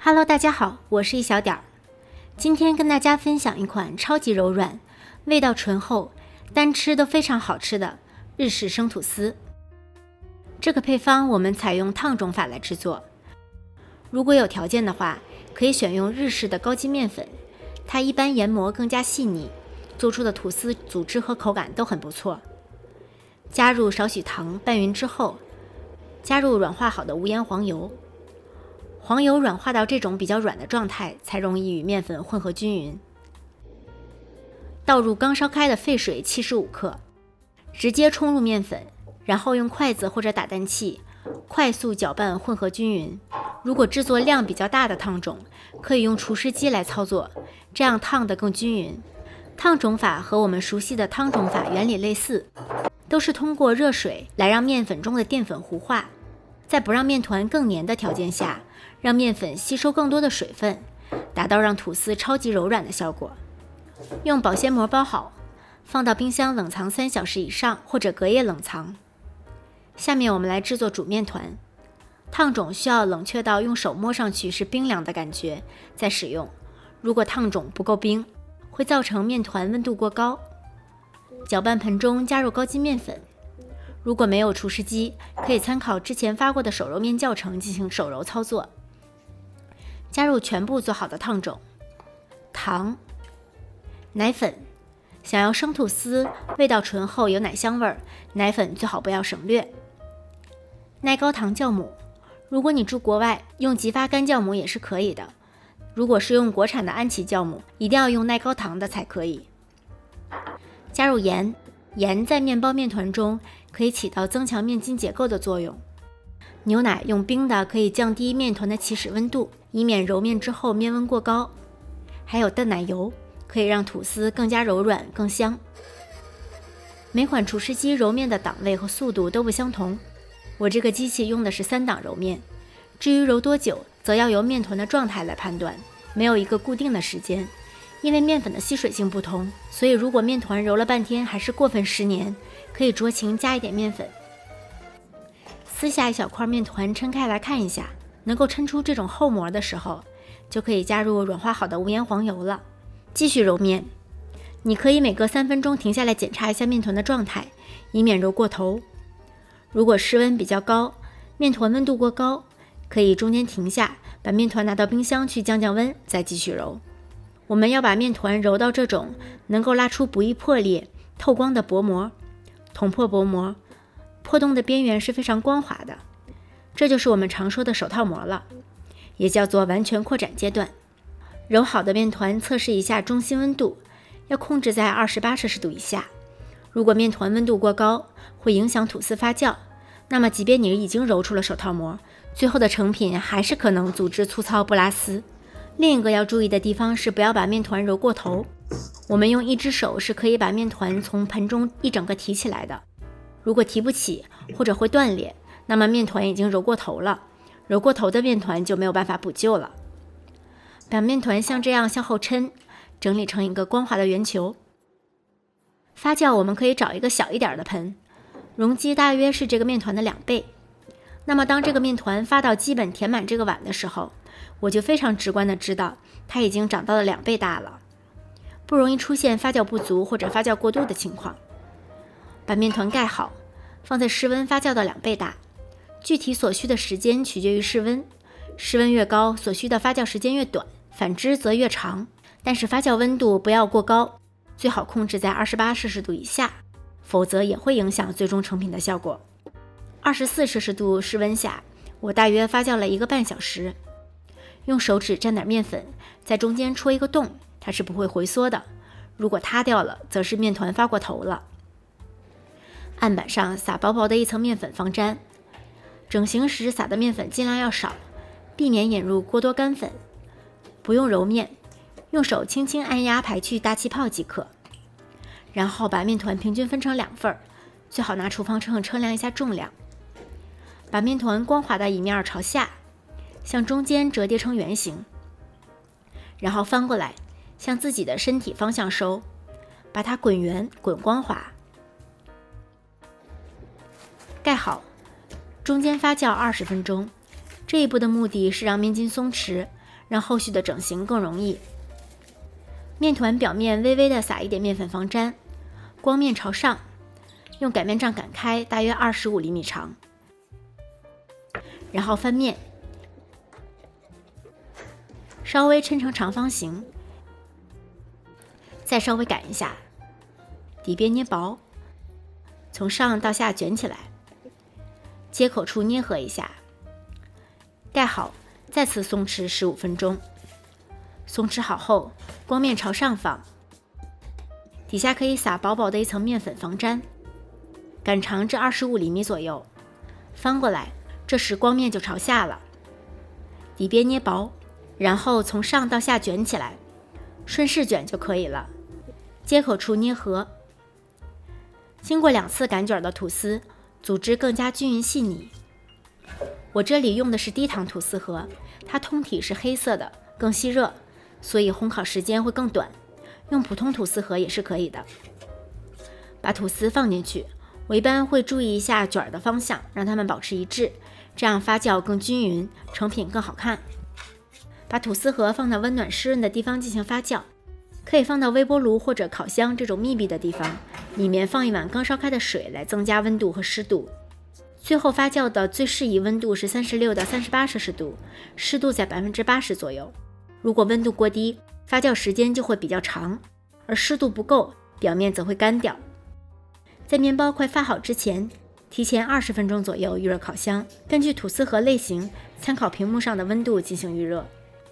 Hello， 大家好，我是一小点儿。今天跟大家分享一款超级柔软、味道醇厚、单吃都非常好吃的日式生吐司。这个配方我们采用烫种法来制作。如果有条件的话，可以选用日式的高筋面粉，它一般研磨更加细腻，做出的吐司组织和口感都很不错。加入少许糖拌匀之后，加入软化好的无盐黄油。黄油软化到这种比较软的状态，才容易与面粉混合均匀。倒入刚烧开的沸水75克，直接冲入面粉，然后用筷子或者打蛋器快速搅拌混合均匀。如果制作量比较大的烫种，可以用厨师机来操作，这样烫得更均匀。烫种法和我们熟悉的汤种法原理类似，都是通过热水来让面粉中的淀粉糊化，在不让面团更黏的条件下，让面粉吸收更多的水分，达到让吐司超级柔软的效果。用保鲜膜包好，放到冰箱冷藏3小时以上，或者隔夜冷藏。下面我们来制作煮面团。烫种需要冷却到用手摸上去是冰凉的感觉再使用，如果烫种不够冰，会造成面团温度过高。搅拌盆中加入高筋面粉，如果没有厨师机，可以参考之前发过的手揉面教程进行手揉操作。加入全部做好的烫种，糖、奶粉。想要生吐司味道醇厚有奶香味儿，奶粉最好不要省略。耐高糖酵母，如果你住国外，用即发干酵母也是可以的。如果是用国产的安琪酵母，一定要用耐高糖的才可以。加入盐，盐在面包面团中可以起到增强面筋结构的作用。牛奶用冰的可以降低面团的起始温度，以免揉面之后面温过高。还有淡奶油，可以让吐司更加柔软更香。每款厨师机揉面的档位和速度都不相同，我这个机器用的是3档揉面，至于揉多久则要由面团的状态来判断，没有一个固定的时间。因为面粉的吸水性不同，所以如果面团揉了半天还是过分湿黏，可以酌情加一点面粉。撕下一小块面团抻开来看一下，能够抻出这种厚膜的时候，就可以加入软化好的无盐黄油了。继续揉面，你可以每隔3分钟停下来检查一下面团的状态，以免揉过头。如果室温比较高，面团温度过高，可以中间停下，把面团拿到冰箱去降降温，再继续揉。我们要把面团揉到这种能够拉出不易破裂、透光的薄膜，捅破薄膜，破洞的边缘是非常光滑的，这就是我们常说的手套膜了，也叫做完全扩展阶段。揉好的面团测试一下中心温度，要控制在28摄氏度以下。如果面团温度过高，会影响吐司发酵，那么即便你已经揉出了手套膜，最后的成品还是可能组织粗糙不拉丝。另一个要注意的地方是不要把面团揉过头，我们用一只手是可以把面团从盆中一整个提起来的，如果提不起或者会断裂，那么面团已经揉过头了，揉过头的面团就没有办法补救了。把面团像这样向后抻，整理成一个光滑的圆球。发酵我们可以找一个小一点的盆，容积大约是这个面团的2倍。那么当这个面团发到基本填满这个碗的时候，我就非常直观的知道它已经长到了2倍大了，不容易出现发酵不足或者发酵过度的情况。把面团盖好，放在室温发酵到2倍大，具体所需的时间取决于室温，室温越高，所需的发酵时间越短，反之则越长。但是发酵温度不要过高，最好控制在28摄氏度以下，否则也会影响最终成品的效果。24摄氏度室温下，我大约发酵了1个半小时。用手指蘸点面粉，在中间戳一个洞，它是不会回缩的。如果塌掉了，则是面团发过头了。案板上撒薄薄的一层面粉防粘，整形时撒的面粉尽量要少，避免引入过多干粉。不用揉面，用手轻轻按压排去大气泡即可。然后把面团平均分成2份，最好拿厨房秤称量一下重量。把面团光滑的一面朝下，向中间折叠成圆形，然后翻过来，向自己的身体方向收，把它滚圆滚光滑。盖好，中间发酵20分钟。这一步的目的是让面筋松弛，让后续的整形更容易。面团表面微微的撒一点面粉防粘，光面朝上，用擀面杖擀开，大约25厘米长，然后翻面，稍微抻成长方形，再稍微擀一下，底边捏薄，从上到下卷起来，接口处捏合一下，盖好，再次松弛15分钟。松弛好后，光面朝上放，底下可以撒薄薄的一层面粉防粘，擀长至25厘米左右，翻过来，这时光面就朝下了，底边捏薄，然后从上到下卷起来，顺势卷就可以了，接口处捏合。经过2次擀卷的吐司，组织更加均匀细腻。我这里用的是低糖吐司盒，它通体是黑色的，更吸热，所以烘烤时间会更短。用普通吐司盒也是可以的。把吐司放进去，我一般会注意一下卷的方向，让它们保持一致，这样发酵更均匀，成品更好看。把吐司盒放到温暖湿润的地方进行发酵，可以放到微波炉或者烤箱这种密闭的地方，里面放一碗刚烧开的水来增加温度和湿度。最后发酵的最适宜温度是36到38摄氏度，湿度在80%左右。如果温度过低，发酵时间就会比较长，而湿度不够，表面则会干掉。在面包快发好之前，提前20分钟左右预热烤箱，根据吐司盒类型，参考屏幕上的温度进行预热。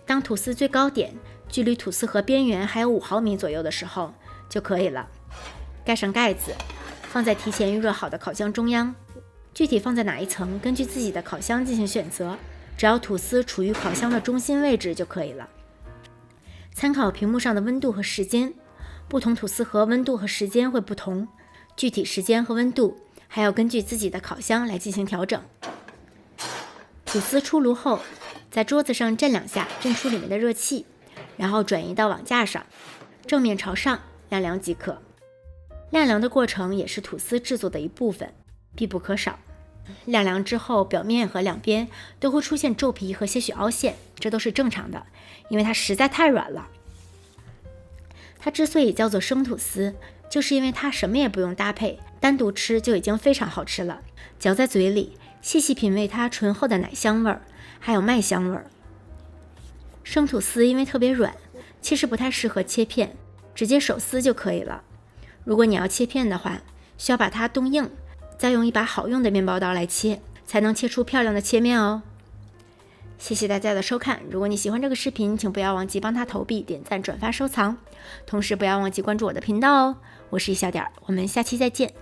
当吐司最高点距离吐司盒边缘还有5毫米左右的时候就可以了。盖上盖子，放在提前预热好的烤箱中央。具体放在哪一层，根据自己的烤箱进行选择，只要吐司处于烤箱的中心位置就可以了。参考屏幕上的温度和时间，不同吐司盒温度和时间会不同，具体时间和温度还要根据自己的烤箱来进行调整。吐司出炉后，在桌子上震2下，震出里面的热气，然后转移到网架上，正面朝上晾凉即可。晾凉的过程也是吐司制作的一部分，必不可少。晾凉之后，表面和两边都会出现皱皮和些许凹陷，这都是正常的，因为它实在太软了。它之所以叫做生吐司，就是因为它什么也不用搭配，单独吃就已经非常好吃了。嚼在嘴里，细细品味它醇厚的奶香味儿，还有麦香味儿。生吐司因为特别软，其实不太适合切片，直接手撕就可以了。如果你要切片的话，需要把它冻硬，再用一把好用的面包刀来切，才能切出漂亮的切面哦。谢谢大家的收看，如果你喜欢这个视频，请不要忘记帮它投币、点赞、转发、收藏，同时不要忘记关注我的频道哦。我是一小点儿，我们下期再见。